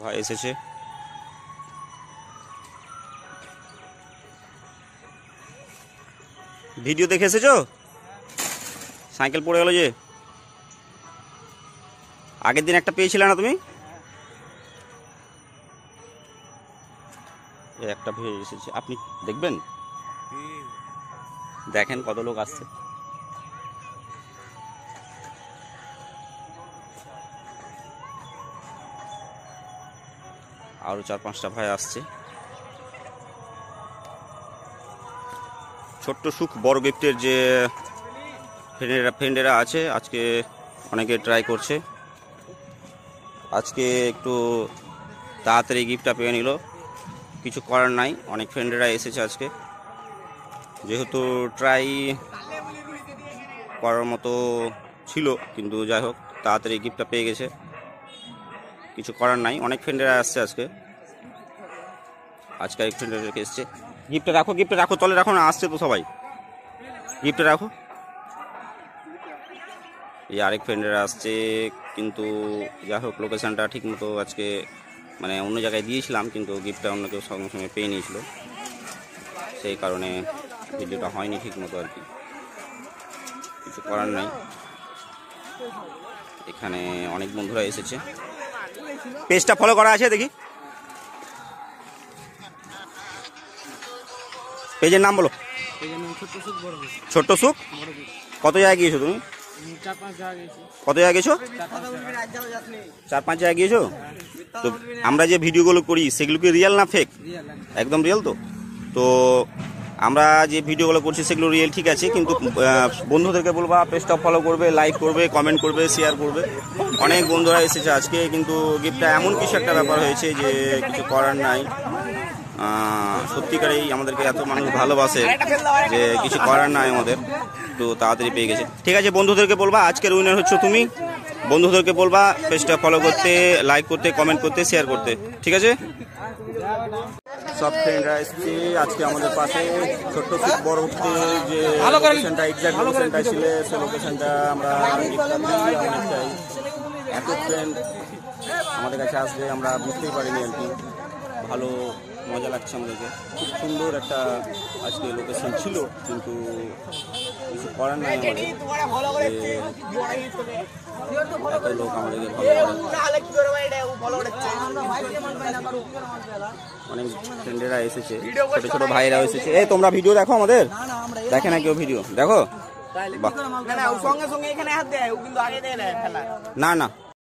ভাই এসেছে, ভিডিও দেখে এসেছো? সাইকেল পড়ে গেল যে, আগের দিন একটা পেয়েছিলে না তুমি? একটা ভেয়ে এসেছে, আপনি দেখবেন, দেখেন কত লোক আসছে। আরো 4-5টা ভাই আসছে। ছোট্ট সুখ বড় গিফটের যে ফ্রেন্ডেরা আছে, আজকে অনেকে ট্রাই করছে। আজকে একটু তাড়াতাড়ি গিফটটা পেয়ে নিল, কিছু করার নাই। অনেক ফ্রেন্ডেরা এসেছে আজকে, যেহেতু ট্রাই করার মতো ছিল, কিন্তু যাই হোক তাড়াতাড়ি গিফটটা পেয়ে গেছে, কিছু করার নাই। অনেক ফ্রেন্ডেরা আসছে আজকে এক ফ্রেন্ডের রেখে এসছে। গিফটটা রাখো, তলে রাখো না, আসছে তো সবাই, গিফটটা রাখো। এই আরেক ফ্রেন্ডেরা আসছে, কিন্তু যাই হোক লোকেশানটা ঠিক মতো আজকে মানে অন্য জায়গায় দিয়েছিলাম, কিন্তু গিফটটা অন্য কেউ সঙ্গে সঙ্গে পেয়ে নিয়েছিল, সেই কারণে ভিডিওটা হয়নি ঠিক মতো আর কি, কিছু করার নাই। এখানে অনেক বন্ধুরা এসেছে। পেজটা ফলো করা আছে দেখি, পেজের নাম বলো। ছোট্ট সুখ। কত জায়গায় গিয়েছো তুমি? কত জায়গায় গেছো? 4-5 জায়গায় গিয়েছো। তো আমরা যে ভিডিওগুলো করি সেগুলো কি রিয়েল না ফেক? একদম রিয়েল। তো আমরা যে ভিডিওগুলো করছি সেগুলো রিয়েল, ঠিক আছে, কিন্তু বন্ধুদেরকে বলবা পেজটা ফলো করবে, লাইক করবে, কমেন্ট করবে, শেয়ার করবে। অনেক বন্ধুরা এসেছে আজকে, কিন্তু গিফটটা এমন কিছু একটা ব্যাপার হয়েছে যে কিছু করার নাই। সত্যিকারেই আমাদেরকে এত মানুষ ভালোবাসে যে কিছু করার নাই আমাদের, তো তাড়াতাড়ি পেয়ে গেছে। ঠিক আছে, বন্ধুদেরকে বলবা আজকের উইনার হচ্ছে তুমি। বন্ধুদেরকে বলবা পেজটা ফলো করতে, লাইক করতে, কমেন্ট করতে, শেয়ার করতে, ঠিক আছে। সব ফ্রেন্ডরা এসেছে আজকে আমাদের পাশে। ছোট্ট সুখ বড় উঠতে যে লোকেশনটা, এক্সাক্ট লোকেশনটা ছিল, সেই লোকেশনটা আমরা অনেকটাই, এত ফ্রেন্ড আমাদের কাছে আসবে আমরা বুঝতেই পারিনি আর কি। ভালো মজা লাগছে আমাদেরকে, খুব সুন্দর একটা আজকে লোকেশন ছিল, কিন্তু কিছু করার নাই আমাদের। এত লোক আমাদেরকে ভালো করে, অনেক ফ্রেন্ডেরা এসেছে, ছোট ছোট ভাইয়েরাও এসেছে। এই তোমরা ভিডিও দেখো আমাদের? দেখে না কেউ ভিডিও? দেখো, বাহ। না